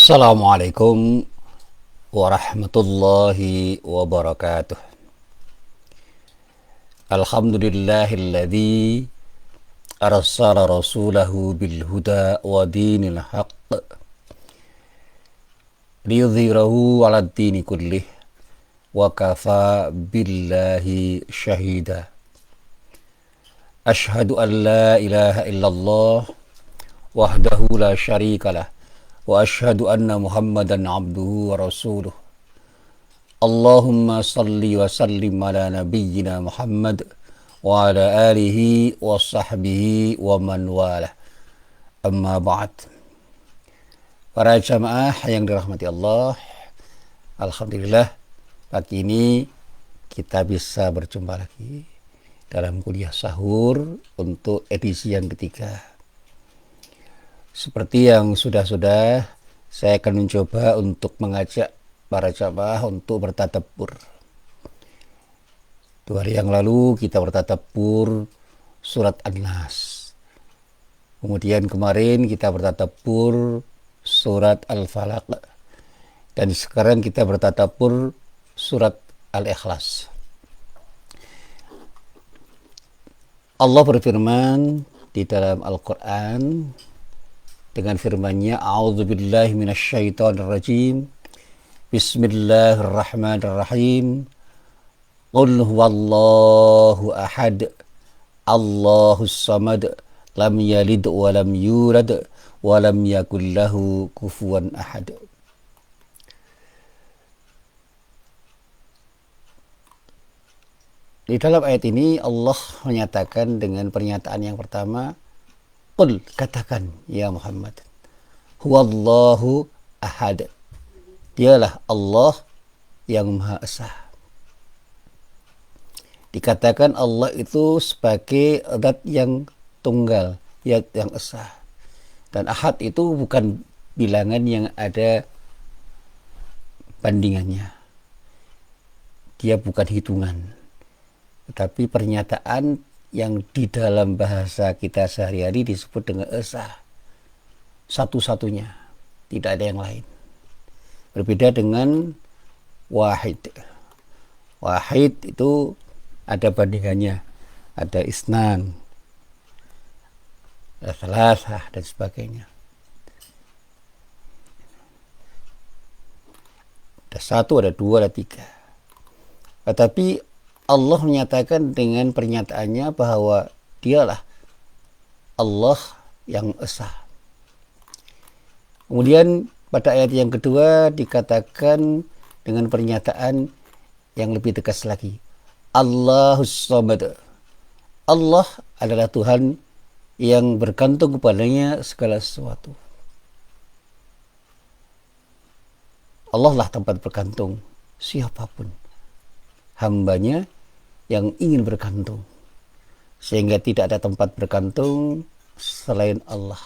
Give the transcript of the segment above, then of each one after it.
Assalamualaikum warahmatullahi wabarakatuh. Alhamdulillahilladzi arsala rasulahu bil huda wa dinil haqq liyudhhirahu 'alad dini kullih wa kafa billahi syahida. Ashhadu an la ilaha illallah wahdahu la syarikalah wa ashhadu anna Muhammadan abduhu wa rasuluh. Allahumma salli wa sallim ala nabiyyina Muhammad wa ala alihi wa sahbihi wa man walah. Amma ba'd. Para jamaah yang dirahmati Allah, alhamdulillah pagi ini kita bisa berjumpa lagi dalam kuliah sahur untuk edisi yang ketiga. Seperti yang sudah-sudah, saya akan mencoba untuk mengajak para jamaah untuk bertadabbur. 2 hari yang lalu kita bertadabbur surat An-Nas. Kemudian kemarin kita bertadabbur surat Al-Falaq. Dan sekarang kita bertadabbur surat Al-Ikhlas. Allah berfirman di dalam Al-Quran dengan firman-Nya, a'udzubillahi minasyaitonirrajim. Bismillahirrahmanirrahim. Qul huwallahu ahad. Allahus samad. Lam yalid wa lam yulad wa lam yakul lahu kufuwan ahad. Di dalam ayat ini Allah menyatakan dengan pernyataan yang pertama, Qul, katakan ya Muhammad, huwallahu ahad. Dialah Allah yang Maha Esa. Dikatakan Allah itu sebagai zat yang tunggal, yang esa. Dan ahad itu bukan bilangan yang ada bandingannya. Dia bukan hitungan. Tetapi pernyataan yang di dalam bahasa kita sehari-hari disebut dengan esa. Satu-satunya, tidak ada yang lain. Berbeda dengan wahid. Wahid itu ada bandingannya, ada isnan, ada salasah, dan sebagainya. Ada satu, ada dua, ada tiga. Tetapi Allah menyatakan dengan pernyataannya bahwa dialah Allah yang esa. Kemudian pada ayat yang kedua dikatakan dengan pernyataan yang lebih tegas lagi. Allahus samad. Allah adalah Tuhan yang bergantung kepadanya segala sesuatu. Allah lah tempat bergantung siapapun hambanya yang ingin bergantung, sehingga tidak ada tempat bergantung selain Allah.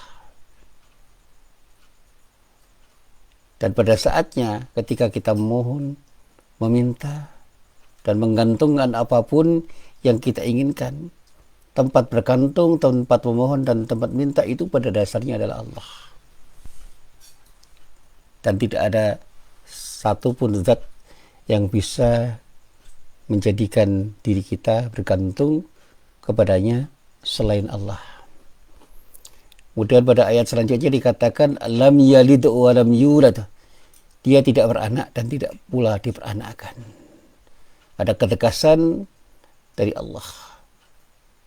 Dan pada saatnya ketika kita memohon, meminta, dan menggantungkan apapun yang kita inginkan, tempat bergantung, tempat memohon, dan tempat minta itu pada dasarnya adalah Allah. Dan tidak ada satupun zat yang bisa menjadikan diri kita bergantung kepadanya selain Allah. Kemudian pada ayat selanjutnya dikatakan lam yalid wa lam yulad. Dia tidak beranak dan tidak pula diperanakkan. Ada ketegasan dari Allah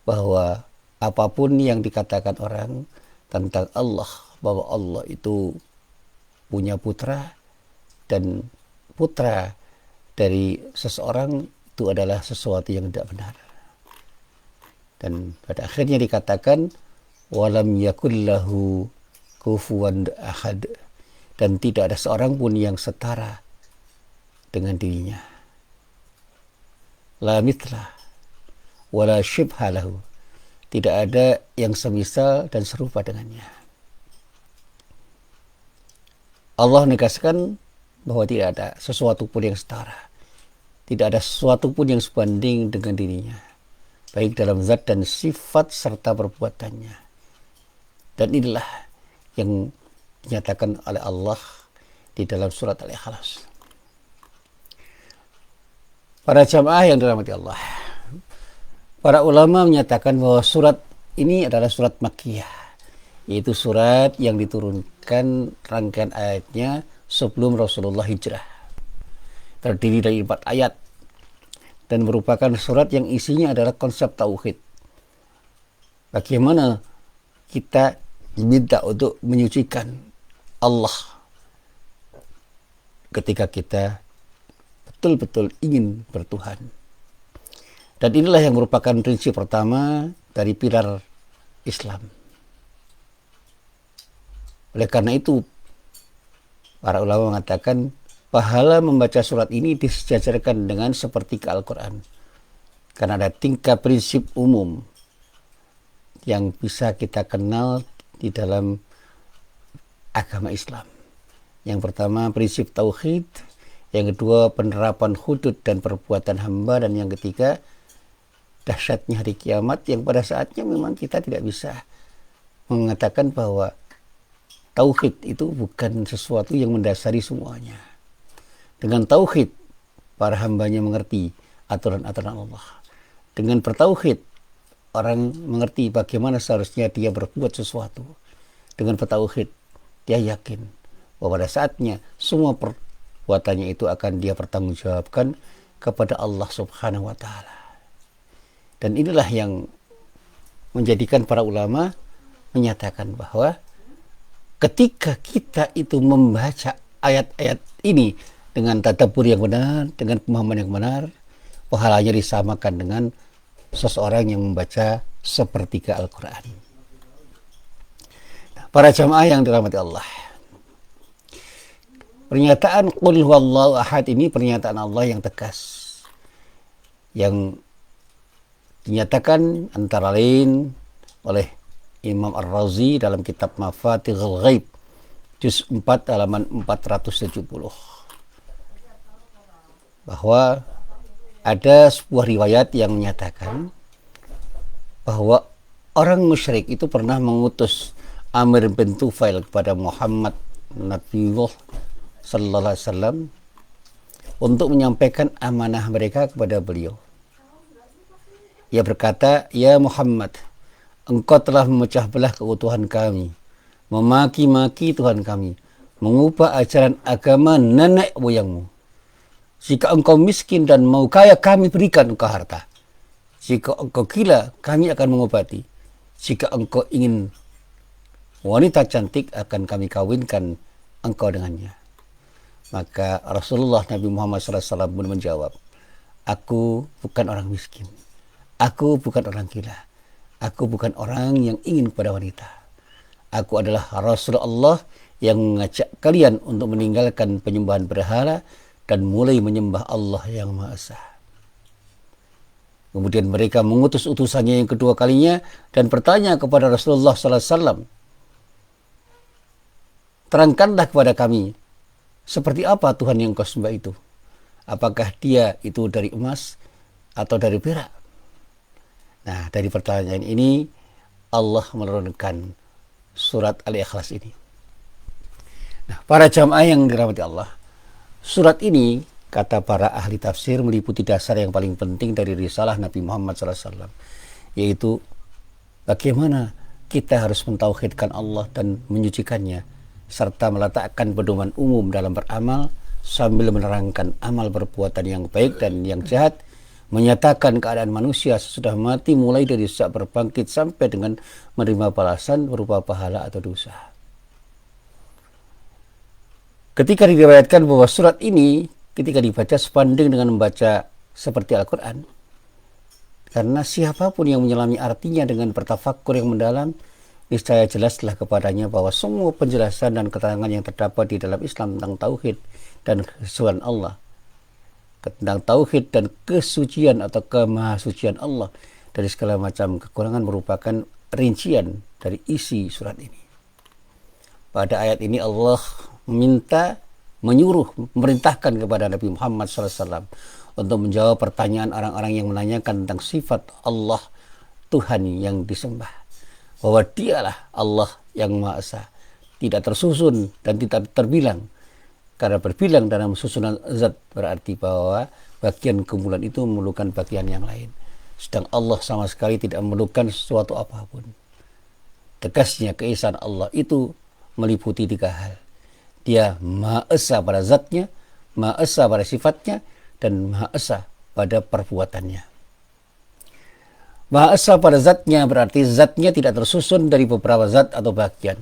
bahwa apapun yang dikatakan orang tentang Allah, bahwa Allah itu punya putra, dan putra dari seseorang itu adalah sesuatu yang tidak benar. Dan pada akhirnya dikatakan walam yakullahu kufuwan ahad, dan tidak ada seorang pun yang setara dengan dirinya. La mithla wala syibha lahu, tidak ada yang semisal dan serupa dengannya. Allah menegaskan bahwa tidak ada sesuatu pun yang setara, tidak ada sesuatu pun yang sebanding dengan dirinya, baik dalam zat dan sifat serta perbuatannya. Dan inilah yang dinyatakan oleh Allah di dalam surat Al-Ikhlas. Para jamaah yang dirahmati Allah, para ulama menyatakan bahwa surat ini adalah surat Makkiyah, yaitu surat yang diturunkan rangkaian ayatnya sebelum Rasulullah hijrah. Terdiri dari 4 ayat dan merupakan surat yang isinya adalah konsep tauhid. Bagaimana kita diminta untuk menyucikan Allah ketika kita betul-betul ingin bertuhan. Dan inilah yang merupakan prinsip pertama dari pilar Islam. Oleh karena itu, para ulama mengatakan pahala membaca surat ini disejajarkan dengan seperti Al-Quran. Karena ada tingkah prinsip umum yang bisa kita kenal di dalam agama Islam. Yang pertama prinsip tauhid, yang kedua penerapan hudud dan perbuatan hamba, dan yang ketiga dahsyatnya hari kiamat yang pada saatnya memang kita tidak bisa mengatakan bahwa tauhid itu bukan sesuatu yang mendasari semuanya. Dengan tauhid, para hambanya mengerti aturan-aturan Allah. Dengan bertauhid, orang mengerti bagaimana seharusnya dia berbuat sesuatu. Dengan bertauhid, dia yakin bahwa pada saatnya semua perbuatannya itu akan dia pertanggungjawabkan kepada Allah Subhanahu wa Ta'ala. Dan inilah yang menjadikan para ulama menyatakan bahwa ketika kita itu membaca ayat-ayat ini dengan tadabbur yang benar, dengan pemahaman yang benar, pahalanya disamakan dengan seseorang yang membaca sepertiga Al-Quran. Nah, para jamaah yang dirahmati Allah, pernyataan Qul huwallahu ahad ini pernyataan Allah yang tegas, yang dinyatakan antara lain oleh Imam Ar-Razi dalam kitab Mafatihul Ghaib juz 4 halaman 470, bahwa ada sebuah riwayat yang menyatakan bahwa orang musyrik itu pernah mengutus Amir bin Tufail kepada Muhammad Nabiullah sallallahu alaihi wasallam untuk menyampaikan amanah mereka kepada beliau. Ia berkata, "Ya Muhammad, engkau telah memecah belah keutuhan kami, memaki-maki Tuhan kami, mengubah ajaran agama nenek moyangmu. Jika engkau miskin dan mau kaya, kami berikan engkau harta. Jika engkau gila, kami akan mengobati. Jika engkau ingin wanita cantik, akan kami kawinkan engkau dengannya." Maka Rasulullah Nabi Muhammad SAW pun menjawab, "Aku bukan orang miskin. Aku bukan orang gila. Aku bukan orang yang ingin kepada wanita. Aku adalah Rasulullah yang mengajak kalian untuk meninggalkan penyembahan berhala dan mulai menyembah Allah yang Maha Esa." Kemudian mereka mengutus utusannya yang kedua kalinya dan bertanya kepada Rasulullah SAW, "Terangkanlah kepada kami, seperti apa Tuhan yang kau sembah itu? Apakah dia itu dari emas atau dari perak?" Nah, dari pertanyaan ini Allah menurunkan surat Al-Ikhlas ini. Nah, para jamaah yang dirahmati Allah, surat ini, kata para ahli tafsir, meliputi dasar yang paling penting dari risalah Nabi Muhammad SAW, yaitu bagaimana kita harus mentauhidkan Allah dan menyucikannya, serta meletakkan pedoman umum dalam beramal sambil menerangkan amal perbuatan yang baik dan yang jahat, menyatakan keadaan manusia sesudah mati mulai dari sejak berbangkit sampai dengan menerima balasan berupa pahala atau dosa. Ketika diriwayatkan bahwa surat ini ketika dibaca sebanding dengan membaca seperti Al-Quran, karena siapapun yang menyelami artinya dengan bertafakkur yang mendalam, niscaya jelaslah kepadanya bahwa semua penjelasan dan keterangan yang terdapat di dalam Islam tentang tauhid dan kesucian Allah, tentang tauhid dan kesucian atau kemahasucian Allah dari segala macam kekurangan merupakan rincian dari isi surat ini. Pada ayat ini Allah memerintahkan kepada Nabi Muhammad SAW untuk menjawab pertanyaan orang-orang yang menanyakan tentang sifat Allah Tuhan yang disembah, bahwa dialah Allah yang Maha Esa, tidak tersusun dan tidak terbilang, Karena berbilang dalam susunan zat berarti bahwa bagian kumpulan itu memerlukan bagian yang lain. Sedang Allah sama sekali tidak memerlukan sesuatu apapun. Tegasnya keesaan Allah itu meliputi 3 hal. Dia Maha Esa pada zatnya, Maha Esa pada sifatnya, dan Maha Esa pada perbuatannya. Maha Esa pada zatnya berarti zatnya tidak tersusun dari beberapa zat atau bagian.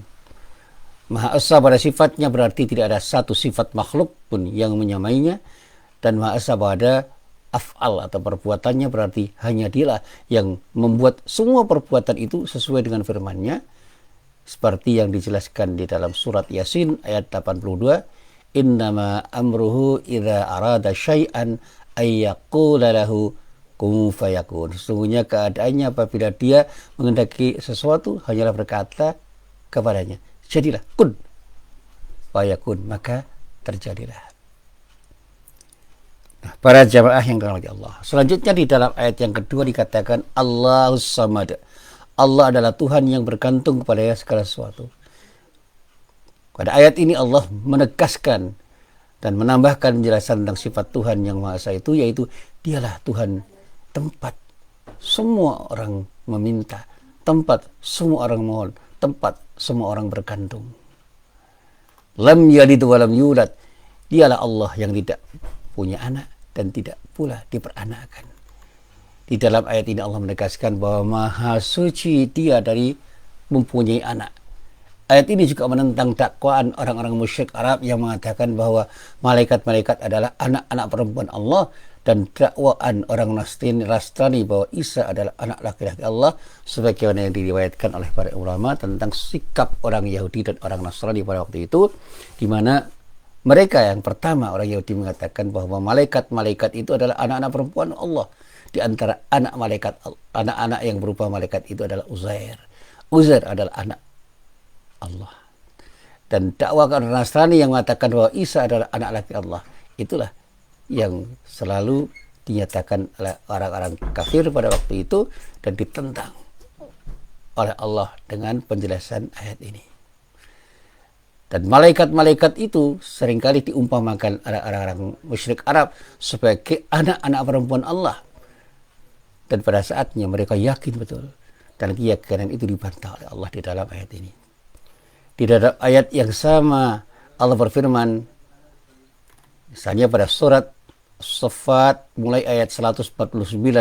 Maha Esa pada sifatnya berarti tidak ada satu sifat makhluk pun yang menyamainya. Dan Maha Esa pada af'al atau perbuatannya berarti hanya Dialah yang membuat semua perbuatan itu sesuai dengan firman-Nya. Seperti yang dijelaskan di dalam surat Yasin ayat 82. Innama amruhu idza arada syai'an ayyaqula lahu kun fayakun. Sesungguhnya keadaannya apabila dia menghendaki sesuatu hanyalah berkata kepadanya, jadilah, kun fayakun, maka terjadilah. Nah, para jamaah yang dirahmati Allah. Selanjutnya di dalam ayat yang kedua dikatakan Allahus Samad. Allah adalah Tuhan yang bergantung kepada segala sesuatu. Pada ayat ini Allah menegaskan dan menambahkan penjelasan tentang sifat Tuhan yang Maha Esa itu, yaitu Dialah Tuhan tempat semua orang meminta, tempat semua orang mohon, tempat semua orang bergantung. Lam yalid wa lam yulad. Dialah Allah yang tidak punya anak dan tidak pula diperanakan. Di dalam ayat ini Allah menegaskan bahwa Maha Suci Dia dari mempunyai anak. Ayat ini juga menentang dakwaan orang-orang musyrik Arab yang mengatakan bahwa malaikat-malaikat adalah anak-anak perempuan Allah, dan dakwaan orang Nasrani bahwa Isa adalah anak laki-laki Allah, sebagaimana yang diriwayatkan oleh para ulama tentang sikap orang Yahudi dan orang Nasrani pada waktu itu, di mana mereka yang pertama orang Yahudi mengatakan bahwa malaikat-malaikat itu adalah anak-anak perempuan Allah. Di antara anak-anak yang berupa malaikat itu adalah Uzair. Uzair adalah anak Allah. Dan dakwah orang Nasrani yang mengatakan bahwa Isa adalah anak laki Allah, itulah yang selalu dinyatakan oleh orang-orang kafir pada waktu itu dan ditentang oleh Allah dengan penjelasan ayat ini. Dan malaikat-malaikat itu seringkali diumpamakan oleh orang-orang musyrik Arab sebagai anak-anak perempuan Allah. Dan pada saatnya mereka yakin betul, dan keyakinan itu dibantah oleh Allah di dalam ayat ini. Di dalam ayat yang sama Allah berfirman, misalnya pada surat As-Saffat mulai ayat 149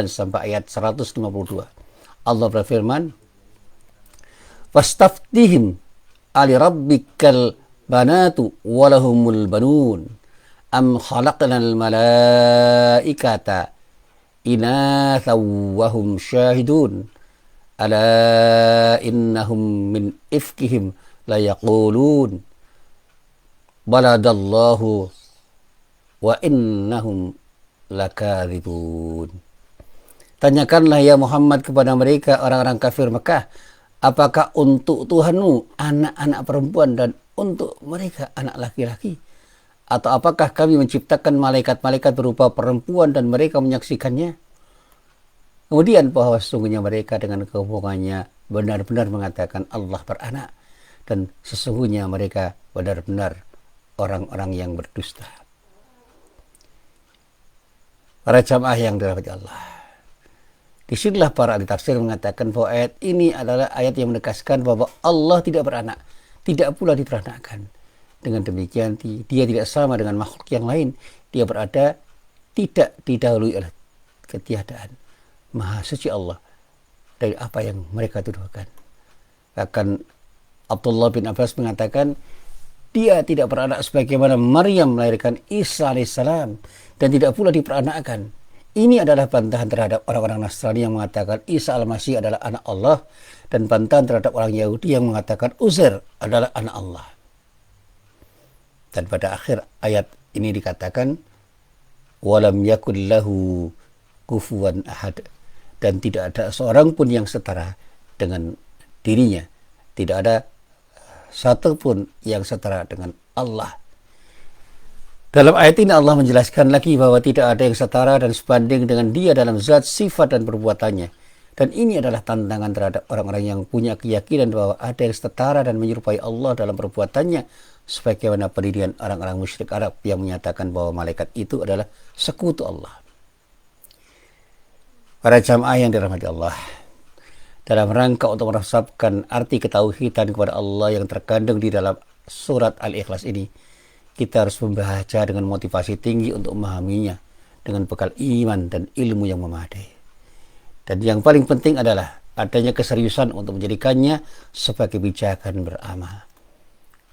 sampai ayat 152. Allah berfirman, "Fastaftihim ali rabbikal banatu walahumul banun am khalaqnal malaikata inatha wa hum syahidun ala innahum min ifkihim la yaqulun baladallahu wa innahum lakadzibun." Tanyakanlah ya Muhammad kepada mereka orang-orang kafir Mekah, apakah untuk Tuhanmu anak-anak perempuan dan untuk mereka anak laki-laki? Atau apakah kami menciptakan malaikat-malaikat berupa perempuan dan mereka menyaksikannya? Kemudian bahwa sesungguhnya mereka dengan kebohongannya benar-benar mengatakan Allah beranak, dan sesungguhnya mereka benar-benar orang-orang yang berdusta. Para jamaah yang dirahmati Allah, disinilah para ahli tafsir mengatakan bahwa ayat ini adalah ayat yang menegaskan bahwa Allah tidak beranak, tidak pula diperanakkan. Dengan demikian dia tidak sama dengan makhluk yang lain. Dia berada tidak didahului oleh ketiadaan. Maha suci Allah dari apa yang mereka tuduhkan. Bahkan Abdullah bin Abbas mengatakan dia tidak beranak sebagaimana Maryam melahirkan Isa alaihissalam, dan tidak pula diperanakkan. Ini adalah bantahan terhadap orang-orang Nasrani yang mengatakan Isa al-Masih adalah anak Allah, dan bantahan terhadap orang Yahudi yang mengatakan Uzair adalah anak Allah. Dan pada akhir ayat ini dikatakan walam yakul lahu kufuwan ahad, dan tidak ada seorang pun yang setara dengan dirinya. Tidak ada satu pun yang setara dengan Allah. Dalam ayat ini Allah menjelaskan lagi bahwa tidak ada yang setara dan sebanding dengan Dia dalam zat, sifat, dan perbuatannya. Dan ini adalah tantangan terhadap orang-orang yang punya keyakinan bahwa ada yang setara dan menyerupai Allah dalam perbuatannya, sebagaimana pendirian orang-orang musyrik Arab yang menyatakan bahwa malaikat itu adalah sekutu Allah. Para jamaah yang dirahmati Allah, dalam rangka untuk merasakan arti ketauhidan kepada Allah yang terkandung di dalam surat Al-Ikhlas ini, kita harus membaca dengan motivasi tinggi untuk memahaminya dengan bekal iman dan ilmu yang memadai. Dan yang paling penting adalah adanya keseriusan untuk menjadikannya sebagai pijakan beramal.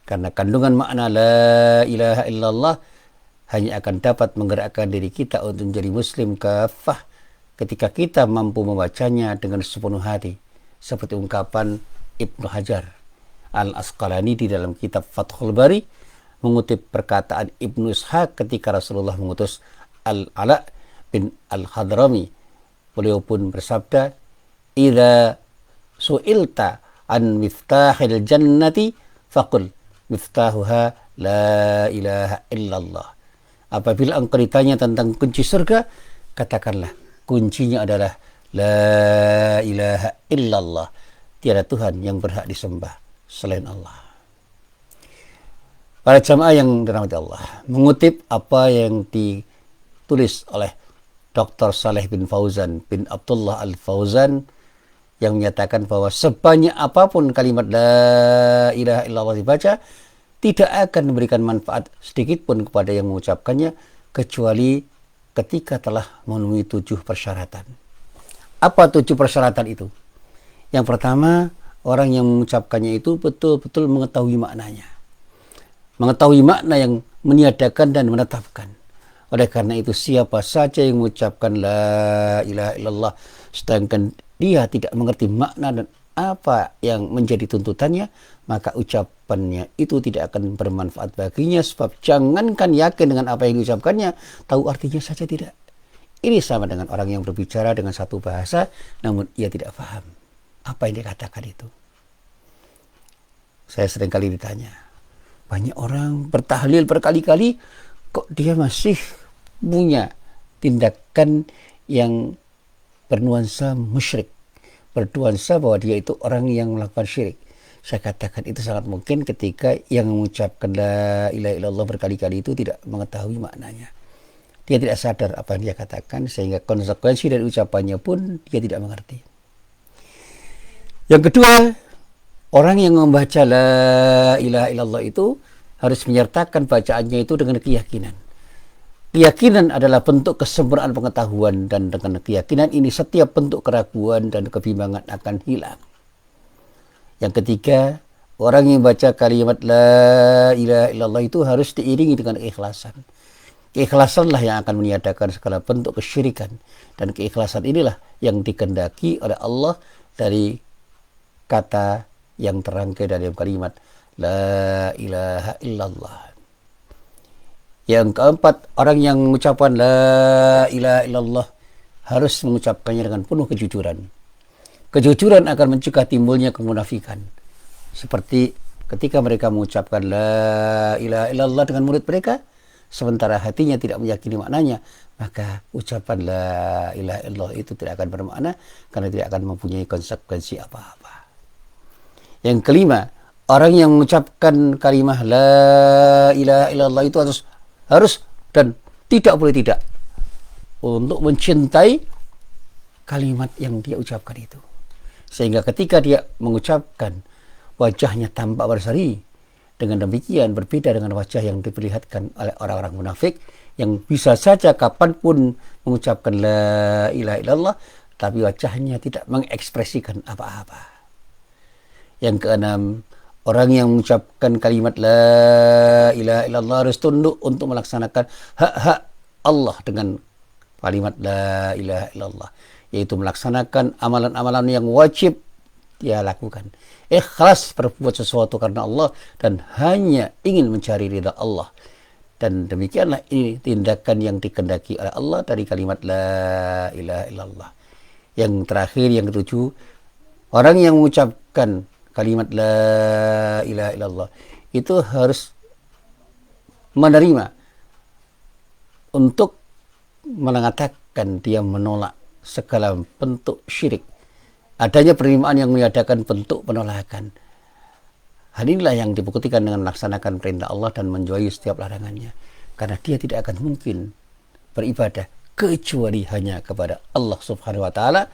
Karena kandungan makna la ilaha illallah hanya akan dapat menggerakkan diri kita untuk menjadi muslim kafah ketika kita mampu membacanya dengan sepenuh hati, seperti ungkapan Ibnu Hajar Al-Asqalani di dalam kitab Fathul Bari mengutip perkataan Ibnu Ishaq ketika Rasulullah mengutus Al-Ala bin Al-Hadrami. Beliau pun bersabda, "Idza su'ilta an miftahil jannati faqul miftahuha la ilaha illallah." Apabila engkau ditanya tentang kunci surga, katakanlah kuncinya adalah la ilaha illallah. Tiada Tuhan yang berhak disembah selain Allah. Para jamaah yang dirahmati Allah, mengutip apa yang ditulis oleh Dr. Saleh bin Fauzan bin Abdullah Al-Fauzan yang menyatakan bahwa sebanyak apapun kalimat la ilaha illallah dibaca, tidak akan memberikan manfaat sedikit pun kepada yang mengucapkannya kecuali ketika telah memenuhi 7 persyaratan. Apa 7 persyaratan itu? Yang pertama, orang yang mengucapkannya itu betul-betul mengetahui maknanya. Mengetahui makna yang meniadakan dan menetapkan. Oleh karena itu, siapa saja yang mengucapkan la ilaha illallah sedangkan dia tidak mengerti makna dan apa yang menjadi tuntutannya, maka ucapannya itu tidak akan bermanfaat baginya, sebab jangankan yakin dengan apa yang diucapkannya, tahu artinya saja tidak. Ini sama dengan orang yang berbicara dengan satu bahasa namun ia tidak paham apa yang dikatakan itu. Saya sering kali ditanya, banyak orang bertahlil berkali-kali, kok dia masih punya tindakan yang bernuansa musyrik, bernuansa bahwa dia itu orang yang melakukan syirik. Saya katakan itu sangat mungkin ketika yang mengucapkan la ilaha illallah berkali-kali itu tidak mengetahui maknanya. Dia tidak sadar apa yang dia katakan, sehingga konsekuensi dari ucapannya pun dia tidak mengerti. Yang kedua, orang yang membaca la ilaha illallah itu harus menyertakan bacaannya itu dengan keyakinan. Keyakinan adalah bentuk kesempurnaan pengetahuan, dan dengan keyakinan ini setiap bentuk keraguan dan kebimbangan akan hilang. Yang ketiga, orang yang baca kalimat la ilaha illallah itu harus diiringi dengan keikhlasan. Keikhlasanlah yang akan meniadakan segala bentuk kesyirikan, dan keikhlasan inilah yang dikehendaki oleh Allah dari kata yang terangkai dalam kalimat la ilaha illallah. Yang keempat, orang yang mengucapkan la ilaha illallah harus mengucapkannya dengan penuh kejujuran. Kejujuran akan mencegah timbulnya kemunafikan. Seperti ketika mereka mengucapkan la ilaha illallah dengan mulut mereka, sementara hatinya tidak meyakini maknanya, maka ucapan la ilaha illallah itu tidak akan bermakna karena tidak akan mempunyai konsekuensi apa-apa. Yang kelima, orang yang mengucapkan kalimat la ilaha illallah itu harus dan tidak boleh tidak untuk mencintai kalimat yang dia ucapkan itu. Sehingga ketika dia mengucapkan, wajahnya tampak berseri. Dengan demikian berbeda dengan wajah yang diperlihatkan oleh orang-orang munafik yang bisa saja kapanpun mengucapkan la ilaha illallah, tapi wajahnya tidak mengekspresikan apa-apa. Yang keenam, orang yang mengucapkan kalimat la ilaha illallah harus tunduk untuk melaksanakan hak-hak Allah dengan kalimat la ilaha illallah, yaitu melaksanakan amalan-amalan yang wajib dia lakukan. Ikhlas berbuat sesuatu karena Allah dan hanya ingin mencari ridha Allah. Dan demikianlah ini tindakan yang dikehendaki oleh Allah dari kalimat la ilaha illallah. Yang terakhir, yang ketujuh, orang yang mengucapkan kalimat la ilaha illallah itu harus menerima untuk mengatakan dia menolak segala bentuk syirik. Adanya penerimaan yang meniadakan bentuk penolakan. Hal inilah yang dibuktikan dengan melaksanakan perintah Allah dan menjauhi setiap larangannya. Karena dia tidak akan mungkin beribadah kecuali hanya kepada Allah Subhanahu wa taala,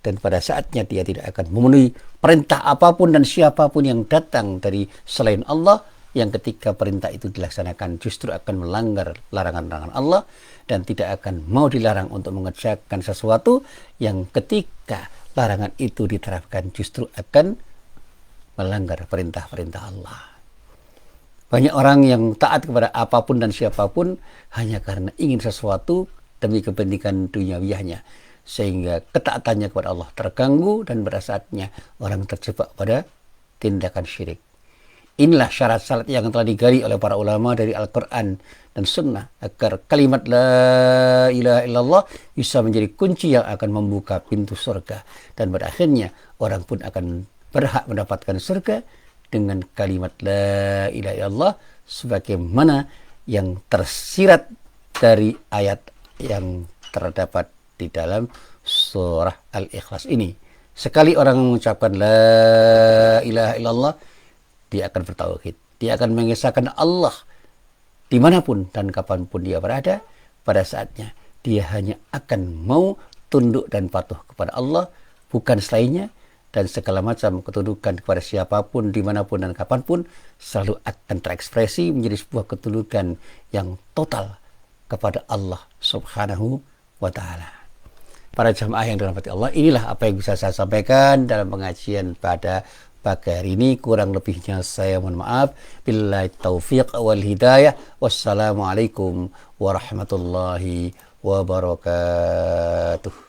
dan pada saatnya dia tidak akan memenuhi perintah apapun dan siapapun yang datang dari selain Allah, yang ketika perintah itu dilaksanakan justru akan melanggar larangan-larangan Allah, dan tidak akan mau dilarang untuk mengerjakan sesuatu yang ketika larangan itu diterapkan justru akan melanggar perintah-perintah Allah. Banyak orang yang taat kepada apapun dan siapapun hanya karena ingin sesuatu demi kepentingan duniawinya, sehingga ketaatannya kepada Allah terganggu dan pada saatnya orang terjebak pada tindakan syirik. Inilah syarat-syarat yang telah digali oleh para ulama dari Al-Quran dan Sunnah agar kalimat La ilaha illallah bisa menjadi kunci yang akan membuka pintu surga, dan pada akhirnya orang pun akan berhak mendapatkan surga dengan kalimat La ilaha illallah sebagaimana yang tersirat dari ayat yang terdapat di dalam surah Al-Ikhlas ini. Sekali orang mengucapkan La ilaha illallah, dia akan bertauhid. Dia akan mengesahkan Allah dimanapun dan kapanpun dia berada. Pada saatnya dia hanya akan mau tunduk dan patuh kepada Allah, bukan selainnya, dan segala macam ketundukan kepada siapapun, dimanapun dan kapanpun selalu akan terekspresi menjadi sebuah ketundukan yang total kepada Allah Subhanahu wa ta'ala. Para jamaah yang dirahmati Allah, inilah apa yang bisa saya sampaikan dalam pengajian pada pagi hari ini. Kurang lebihnya saya mohon maaf. Billahi taufiq wal hidayah. Wassalamualaikum warahmatullahi wabarakatuh.